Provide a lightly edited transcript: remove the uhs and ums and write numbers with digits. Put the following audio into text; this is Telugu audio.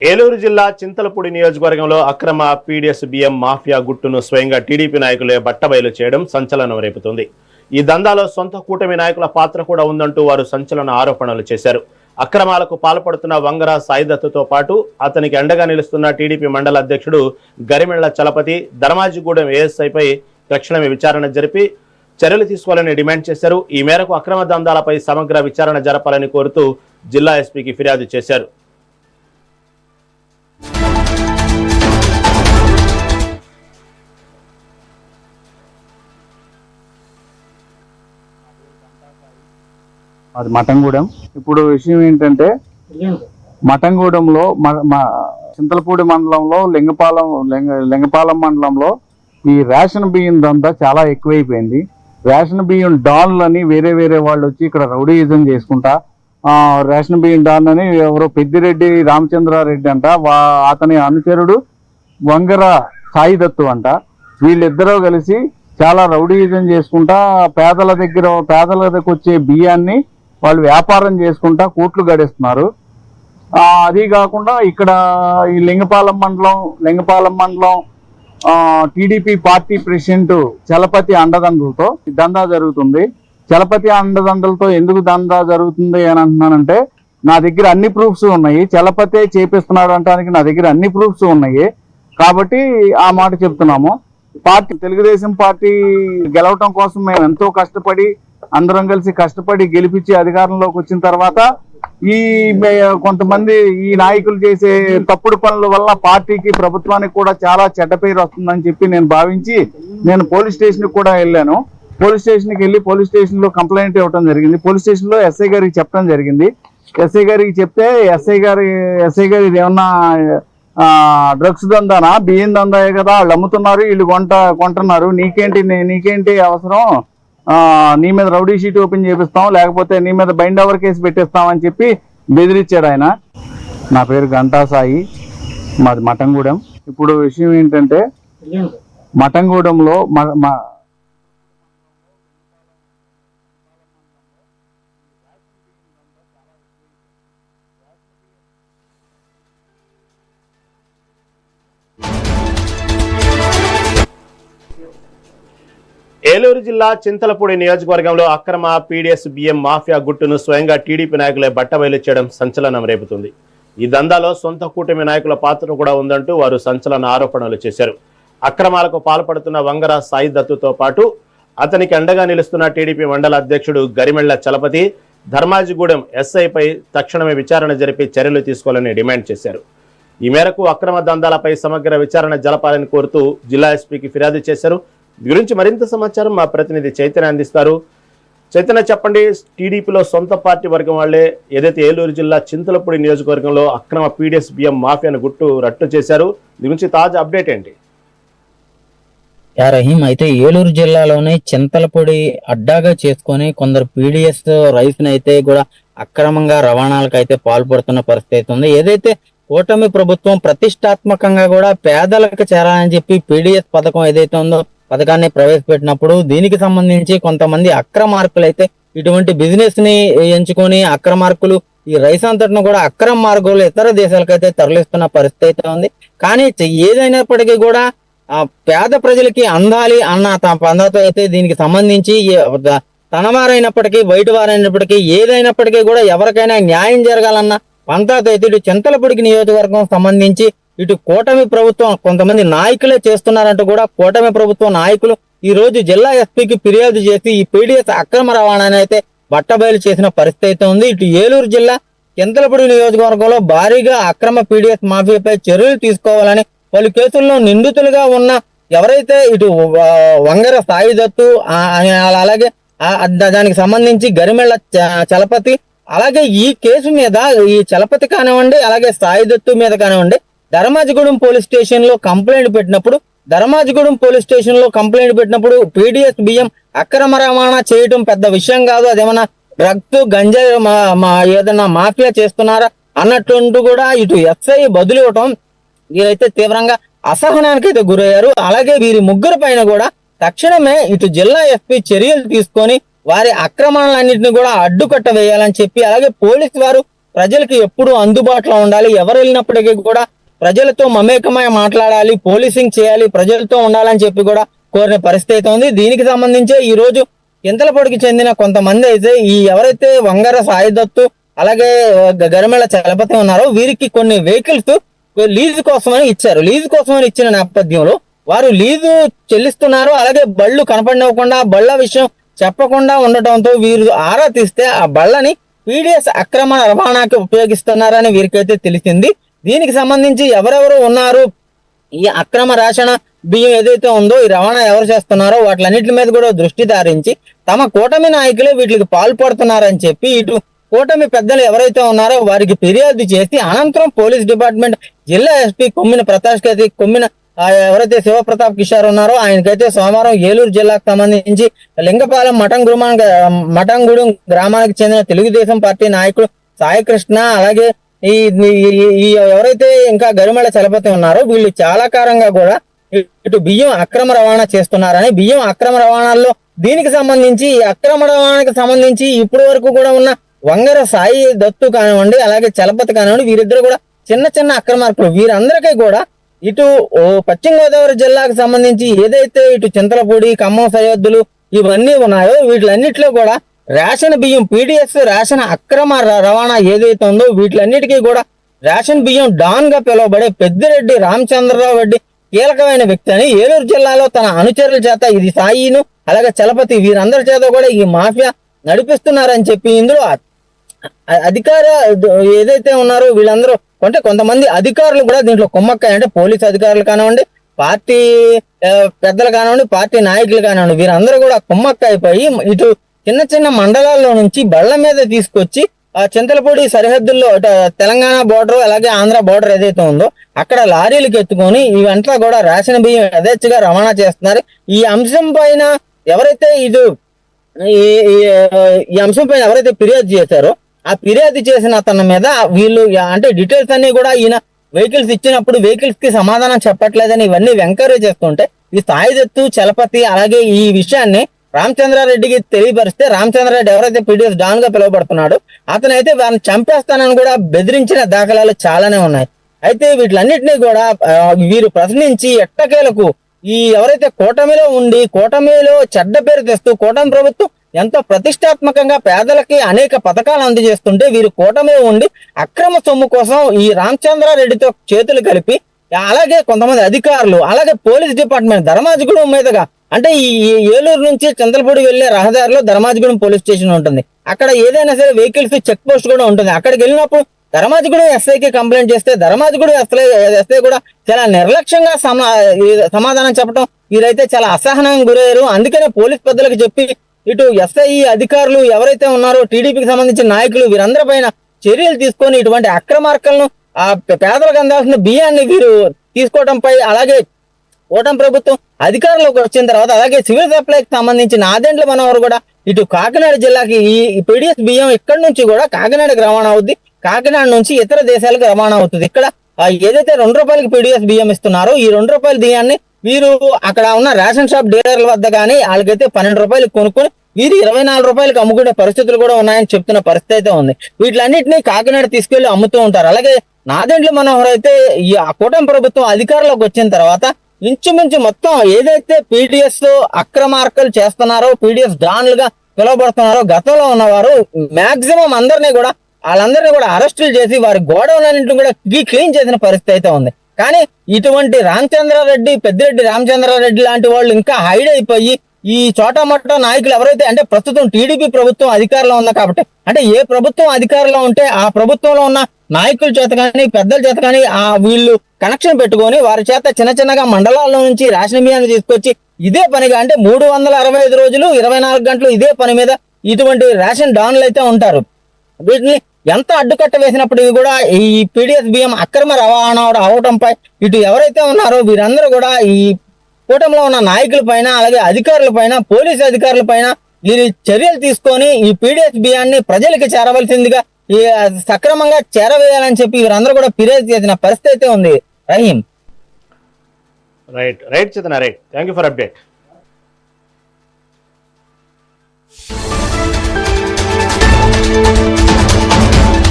ఏలూరు జిల్లా చింతలపూడి నియోజకవర్గంలో అక్రమ పీడీఎస్ బియ్యం మాఫియా గుట్టును స్వయంగా టీడీపీ నాయకులే బట్టబయలు చేయడం సంచలనం రేపుతుంది. ఈ దందాలో సొంత కూటమి నాయకుల పాత్ర కూడా ఉందంటూ వారు సంచలన ఆరోపణలు చేశారు. అక్రమాలకు పాల్పడుతున్న వంగర సాయిదత్తుతో పాటు అతనికి అండగా నిలుస్తున్న టీడీపీ మండల అధ్యక్షుడు గరిమెళ్ల చలపతి ధర్మాజిగూడెం ఏఎస్ఐపై తక్షణమే విచారణ జరిపి చర్యలు తీసుకోవాలని డిమాండ్ చేశారు. ఈ మేరకు అక్రమ దందాలపై సమగ్ర విచారణ జరపాలని కోరుతూ జిల్లా ఎస్పీకి ఫిర్యాదు చేశారు. అది మఠంగూడెం. ఇప్పుడు విషయం ఏంటంటే మఠంగూడెంలో చింతలపూడి మండలంలో లింగపాలెం మండలంలో ఈ రేషన్ బియ్యం దందా చాలా ఎక్కువైపోయింది. రేషన్ బియ్యం డాన్లు అని వేరే వాళ్ళు వచ్చి ఇక్కడ రౌడీయిజం చేసుకుంటా రేషన్ బియ్యం డాన్ అని ఎవరో పెద్దిరెడ్డి రామచంద్రారెడ్డి అంట, అతని అనుచరుడు వంగర సాయిదత్తు అంట, వీళ్ళిద్దరూ కలిసి చాలా రౌడీయిజం చేసుకుంటా పేదల దగ్గరకు వచ్చే బియ్యాన్ని వాళ్ళు వ్యాపారం చేసుకుంటా కోట్లు గడిస్తున్నారు. అది కాకుండా ఇక్కడ ఈ లింగపాలెం మండలం టీడీపీ పార్టీ ప్రెసిడెంట్ చలపతి అండదండలతో దందా జరుగుతుంది. చలపతి అండదండలతో ఎందుకు దందా జరుగుతుంది అని అంటున్నానంటే, నా దగ్గర అన్ని ప్రూఫ్స్ ఉన్నాయి. చలపతే చేపిస్తున్నాడు అంటానికి నా దగ్గర అన్ని ప్రూఫ్స్ ఉన్నాయి. కాబట్టి ఆ మాట చెప్తున్నాము. తెలుగుదేశం పార్టీ గెలవటం కోసం మేము ఎంతో కష్టపడి అందరం కలిసి గెలిపించి అధికారంలోకి వచ్చిన తర్వాత ఈ కొంతమంది ఈ నాయకులు చేసే తప్పుడు పనుల వల్ల పార్టీకి ప్రభుత్వానికి కూడా చాలా చెడ్డ పేరు వస్తుందని చెప్పి నేను భావించి నేను పోలీస్ స్టేషన్కి కూడా వెళ్ళాను. పోలీస్ స్టేషన్ లో కంప్లైంట్ ఇవ్వడం జరిగింది. పోలీస్ స్టేషన్ లో ఎస్ఐ గారికి చెప్పడం జరిగింది. ఎస్ఐ గారికి చెప్తే ఎస్ఐ గారు ఇది ఏమన్నా డ్రగ్స్ దందానా, బియ్యం దందాయే కదా, వాళ్ళు అమ్ముతున్నారు, వీళ్ళు కొంటున్నారు, నీకేంటి అవసరం, నీ మీద రౌడీ షీట్ ఓపెన్ చేపిస్తాం, లేకపోతే నీ మీద బైండ్ ఓవర్ కేసు పెట్టేస్తాం అని చెప్పి బెదిరించాడు ఆయన. నా పేరు గంటా సాయి, మాది మఠంగూడెం. ఇప్పుడు విషయం ఏంటంటే మఠంగూడెంలో ఏలూరు జిల్లా చింతలపూడి నియోజకవర్గంలో అక్రమ పీడీఎస్ బియ్యం మాఫియా గుట్టును స్వయంగా టీడీపీ నాయకులే బట్టబయలు చేయడం సంచలనం రేపుతుంది. ఈ దందాలో సొంత కూటమి నాయకుల పాత్ర కూడా ఉందంటూ వారు సంచలన ఆరోపణలు చేశారు. అక్రమాలకు పాల్పడుతున్న వంగర సాయిదత్తుతో పాటు అతనికి అండగా నిలుస్తున్న టీడీపీ మండల అధ్యక్షుడు గరిమెళ్ల చలపతి ధర్మాజిగూడెం ఎస్ఐపై తక్షణమే విచారణ జరిపి చర్యలు తీసుకోవాలని డిమాండ్ చేశారు. ఈ మేరకు అక్రమ దందాలపై సమగ్ర విచారణ జరపాలని కోరుతూ జిల్లా ఎస్పీకి ఫిర్యాదు చేశారు. గురించి మరింత సమాచారం మా ప్రతినిధి చైతన్య అందిస్తారు. చైతన్య, చెప్పండి, టీడీపీలో సొంత పార్టీ వర్గం వాళ్లే ఏదైతే ఏలూరు జిల్లా చింతలపూడి నియోజకవర్గంలో అక్రమ పీడీఎస్ బియ్యం మాఫియాను రట్టు చేశారు, దీని గురించి తాజా అప్డేట్ ఏంటి? రహీం, అయితే ఏలూరు జిల్లాలోనే చింతలపూడి అడ్డాగా చేసుకొని కొందరు పీడీఎస్ రైస్ అయితే కూడా అక్రమంగా రవాణాలకు అయితే పాల్పడుతున్న పరిస్థితి ఉంది. ఏదైతే కూటమి ప్రభుత్వం ప్రతిష్టాత్మకంగా కూడా పేదలకు చేరాలని చెప్పి పీడీఎస్ పథకం ఏదైతే ఉందో పథకాన్ని ప్రవేశపెట్టినప్పుడు దీనికి సంబంధించి కొంతమంది అక్రమార్కులు అయితే ఇటువంటి బిజినెస్ ని ఎంచుకొని అక్రమార్కులు ఈ రైస్ అంతటిని కూడా అక్రమ మార్గంలో ఇతర దేశాలకైతే తరలిస్తున్న పరిస్థితి ఉంది. కానీ ఏదైనప్పటికీ కూడా పేద ప్రజలకి అందాలి అన్న పందాతో అయితే దీనికి సంబంధించి తనవారైనప్పటికీ బయట వారైనప్పటికీ ఏదైనప్పటికీ కూడా ఎవరికైనా న్యాయం జరగాలన్న పంతాతో అయితే ఇటు చింతలపూడికి నియోజకవర్గం సంబంధించి ఇటు కూటమి ప్రభుత్వం కొంతమంది నాయకులే చేస్తున్నారంటూ కూడా కూటమి ప్రభుత్వం నాయకులు ఈ రోజు జిల్లా ఎస్పీకి ఫిర్యాదు చేసి ఈ పీడీఎస్ అక్రమ రవాణాని అయితే బట్టబయలు చేసిన పరిస్థితి ఉంది. ఇటు ఏలూరు జిల్లా చింతలపూడి నియోజకవర్గంలో భారీగా అక్రమ పీడీఎస్ మాఫియాపై చర్యలు తీసుకోవాలని పలు కేసుల్లో నిందితులుగా ఉన్న ఎవరైతే ఇటు వంగర సాయిదత్తు అలాగే దానికి సంబంధించి గరిమెళ్ల చలపతి, అలాగే ఈ కేసు మీద ఈ చలపతి కానివ్వండి అలాగే సాయిదత్తు మీద కానివ్వండి ధర్మాజిగూడెం పోలీస్ స్టేషన్ లో కంప్లైంట్ పెట్టినప్పుడు పీడీఎస్ బియ్యం అక్రమ రవాణా చేయడం పెద్ద విషయం కాదు, అదేమన్నా డ్రగ్స్ గంజాయి ఏదైనా మాఫియా చేస్తున్నారా అన్నట్టు కూడా ఇటు ఎస్ఐ బదులు ఇవ్వటం వీరైతే తీవ్రంగా అసహనానికి అయితే గురయ్యారు. అలాగే వీరి ముగ్గురు పైన కూడా తక్షణమే ఇటు జిల్లా ఎస్పీ చర్యలు తీసుకొని వారి అక్రమాలన్నింటినీ కూడా అడ్డుకట్ట వేయాలని చెప్పి అలాగే పోలీసు వారు ప్రజలకు ఎప్పుడు అందుబాటులో ఉండాలి, ఎవరు వెళ్ళినప్పటికీ కూడా ప్రజలతో మమేకమై మాట్లాడాలి, పోలీసింగ్ చేయాలి, ప్రజలతో ఉండాలని చెప్పి కూడా కోరిన పరిస్థితి అయితే ఉంది. దీనికి సంబంధించి ఈ రోజు చింతలపూడికి చెందిన కొంతమంది అయితే ఈ ఎవరైతే వంగర సాయిదత్తు అలాగే గరిమెళ్ళ చలపతి ఉన్నారో వీరికి కొన్ని వెహికల్స్ లీజు కోసమని ఇచ్చారు. లీజు కోసమని ఇచ్చిన నేపథ్యంలో వారు లీజు చెల్లిస్తున్నారు, అలాగే బళ్ళు కనపడినవ్వకుండా బళ్ళ విషయం చెప్పకుండా ఉండటంతో వీరు ఆరా తీస్తే ఆ బళ్ళని పీడిఎస్ అక్రమ రవాణాకి ఉపయోగిస్తున్నారని వీరికైతే తెలిసింది. దీనికి సంబంధించి ఎవరెవరు ఉన్నారు, ఈ అక్రమ రేషన్ బియ్యం ఏదైతే ఉందో ఈ రవాణా ఎవరు చేస్తున్నారో వాటిలన్నిటి మీద కూడా దృష్టి సారించి తమ కూటమి నాయకులే వీటికి పాల్పడుతున్నారని చెప్పి ఇటు కూటమి పెద్దలు ఎవరైతే ఉన్నారో వారికి ఫిర్యాదు చేసి అనంతరం పోలీస్ డిపార్ట్మెంట్ జిల్లా ఎస్పీ కొమ్మిన ప్రతాష్ కైతే కొమ్మిన ఎవరైతే శివప్రతాప్ కిషోర్ ఉన్నారో ఆయనకైతే సోమవారం ఏలూరు జిల్లాకు సంబంధించి లింగపాలెం మఠంగూడెం గ్రామానికి చెందిన తెలుగుదేశం పార్టీ నాయకుడు సాయికృష్ణ అలాగే ఈ ఎవరైతే ఇంకా గరిమెళ్ళ చలపతి ఉన్నారో వీళ్ళు చాలా కాలంగా కూడా ఇటు బియ్యం అక్రమ రవాణా చేస్తున్నారని, బియ్యం అక్రమ రవాణాల్లో దీనికి సంబంధించి ఈ అక్రమ రవాణాకి సంబంధించి ఇప్పటి వరకు కూడా ఉన్న వంగర సాయి దత్తు కానివ్వండి అలాగే చలపతి కానివ్వండి వీరిద్దరు కూడా చిన్న చిన్న అక్రమార్కులు. వీరందరికీ కూడా ఇటు పశ్చిమ గోదావరి జిల్లాకు సంబంధించి ఏదైతే ఇటు చింతలపూడి ఖమ్మం సరిహద్దులు ఇవన్నీ ఉన్నాయో వీటిలన్నిటిలో కూడా రేషన్ బియ్యం పీడిఎస్ రేషన్ అక్రమ రవాణా ఏదైతే ఉందో వీటిలన్నిటికీ కూడా రేషన్ బియ్యం డాన్ గా పిలువబడే పెద్దిరెడ్డి రామచంద్రరావు రెడ్డి కీలకమైన వ్యక్తి అని ఏలూరు జిల్లాలో తన అనుచరుల చేత ఇది సాయిను అలాగే చలపతి వీరందరి చేత కూడా ఈ మాఫియా నడిపిస్తున్నారని చెప్పి ఇందులో అధికార ఏదైతే ఉన్నారో వీళ్ళందరూ అంటే కొంతమంది అధికారులు కూడా దీంట్లో కుమ్మక్కాయ అంటే పోలీస్ అధికారులు కానివ్వండి పార్టీ పెద్దలు కానివ్వండి పార్టీ నాయకులు కానివ్వండి వీరందరూ కూడా కుమ్మక్కైపోయి ఇటు చిన్న చిన్న మండలాల్లో నుంచి బళ్ళ మీద తీసుకొచ్చి ఆ చింతలపూడి సరిహద్దుల్లో తెలంగాణ బోర్డర్ అలాగే ఆంధ్ర బోర్డర్ ఏదైతే ఉందో అక్కడ లారీలకు ఎత్తుకొని ఇవంతా కూడా రేషన్ బియ్యం యథేచ్ఛగా రవాణా చేస్తున్నారు. ఈ అంశం పైన ఎవరైతే ఈ అంశం పైన ఎవరైతే ఫిర్యాదు చేశారో ఆ ఫిర్యాదు చేసిన అతని మీద వీళ్ళు అంటే డీటెయిల్స్ అన్ని కూడా ఈయన వెహికల్స్ ఇచ్చినప్పుడు వెహికల్స్ కి సమాధానం చెప్పట్లేదని ఇవన్నీ ఎంకరేజ్ చేస్తుంటే ఈ సాయిదత్తు చలపతి అలాగే ఈ విషయాన్ని రామచంద్రారెడ్డికి తెలియపరిస్తే రామచంద్రారెడ్డి ఎవరైతే పీడిఎస్ డాన్ గా పిలువబడుతున్నాడో అతనైతే వారిని చంపేస్తానని కూడా బెదిరించిన దాఖలాలు చాలానే ఉన్నాయి. అయితే వీటిలన్నింటినీ కూడా వీరు ప్రశ్నించి ఎట్టకేలకు ఈ ఎవరైతే కూటమిలో ఉండి కూటమిలో చెడ్డ పేరు తెస్తూ కూటమి ప్రభుత్వం ఎంతో ప్రతిష్టాత్మకంగా పేదలకి అనేక పథకాలు అందజేస్తుంటే వీరు కూటమిలో ఉండి అక్రమ సొమ్ము కోసం ఈ రామచంద్రారెడ్డితో చేతులు కలిపి అలాగే కొంతమంది అధికారులు అలాగే పోలీస్ డిపార్ట్మెంట్ ధర్మాజిగూడెం మీదుగా అంటే ఈ ఏలూరు నుంచి చింతలపూడి వెళ్లే రహదారిలో ధర్మాజిగూడెం పోలీస్ స్టేషన్ ఉంటుంది. అక్కడ ఏదైనా సరే వెహికల్స్ చెక్ పోస్ట్ కూడా ఉంటుంది. అక్కడికి వెళ్ళినప్పుడు ధర్మాజిగూడెం ఎస్ఐకి కంప్లైంట్ చేస్తే ధర్మాజిగూడెం ఎస్ఐ కూడా చాలా నిర్లక్ష్యంగా సమాధానం చెప్పడం వీరైతే చాలా అసహనానికి గురయ్యారు. అందుకనే పోలీస్ పెద్దలకు చెప్పి ఇటు ఎస్ఐ అధికారులు ఎవరైతే ఉన్నారో టీడీపీకి సంబంధించిన నాయకులు వీరందరి పైన చర్యలు తీసుకొని ఇటువంటి అక్రమార్కలను ఆ పేదలకు అందాల్సిన బియ్యాన్ని వీరు తీసుకోవడంపై అలాగే కూటమి ప్రభుత్వం అధికారంలోకి వచ్చిన తర్వాత అలాగే సివిల్ సప్లైకి సంబంధించిన ఆదేండ్ల మనవరు కూడా ఇటు కాకినాడ జిల్లాకి ఈ పీడిఎస్ బియ్యం ఇక్కడి నుంచి కూడా కాకినాడకి రవాణా అవుద్ది, కాకినాడ నుంచి ఇతర దేశాలకు రవాణా అవుతుంది. ఇక్కడ ఏదైతే ₹2 పీడిఎస్ బియ్యం ఇస్తున్నారో ఈ ₹2 బియ్యాన్ని వీరు అక్కడ ఉన్న రేషన్ షాప్ డీలర్ల వద్ద కానీ వాళ్ళకైతే ₹12 కొనుక్కొని వీరు ₹24 అమ్ముకునే పరిస్థితులు కూడా ఉన్నాయని చెప్తున్న పరిస్థితి అయితే ఉంది. వీటిలన్నింటినీ కాకినాడ తీసుకెళ్లి అమ్ముతూ ఉంటారు. అలాగే నాదెండ్ల మనోహర్ అయితే ఈ కూటమి ప్రభుత్వం అధికారంలోకి వచ్చిన తర్వాత ఇంచుమించు మొత్తం ఏదైతే పీడిఎస్ అక్రమార్కలు చేస్తున్నారో పీడిఎస్ డాన్లుగా పిలువబడుతున్నారో గతంలో ఉన్నవారు మాక్సిమం అందరినీ కూడా వాళ్ళందరినీ కూడా అరెస్టులు చేసి వారి గోడౌన్లన్నింటిని కూడా క్లీన్ చేసిన పరిస్థితి అయితే ఉంది. కానీ ఇటువంటి రామచంద్రారెడ్డి పెద్దిరెడ్డి రామచంద్రారెడ్డి లాంటి వాళ్ళు ఇంకా హైడ్ అయిపోయి ఈ చోటమొట్ట నాయకులు ఎవరైతే అంటే ప్రస్తుతం టీడీపీ ప్రభుత్వం అధికారంలో ఉంది కాబట్టి అంటే ఏ ప్రభుత్వం అధికారంలో ఉంటే ఆ ప్రభుత్వంలో ఉన్న నాయకుల చేత కానీ పెద్దల చేత కానీ ఆ వీళ్ళు కనెక్షన్ పెట్టుకొని వారి చేత చిన్న చిన్నగా మండలాల్లో నుంచి రేషన్ బియ్యాన్ని తీసుకొచ్చి ఇదే పనిగా అంటే 365 రోజులు 24 గంటలు ఇదే పని మీద ఇటువంటి రేషన్ డాన్లు అయితే ఉంటారు. వీటిని ఎంత అడ్డుకట్ట వేసినప్పటికీ కూడా ఈ పీడిఎస్ బియ్యం అక్రమ రవాణా అవడంపై ఇటు ఎవరైతే ఉన్నారో వీరందరూ కూడా ఈ కూటమిలో ఉన్న నాయకుల పైన అలాగే అధికారుల పైన పోలీసు అధికారుల పైన వీరి చర్యలు తీసుకొని ఈ పీడిఎస్ బియ్యాన్ని ప్రజలకి చేరవలసిందిగా ఈ సక్రమంగా చేరవేయాలని చెప్పి వీరందరూ కూడా ఫిర్యాదు చేసిన పరిస్థితి అయితే ఉంది. రహీం రైట్ చేతన right thank you for update.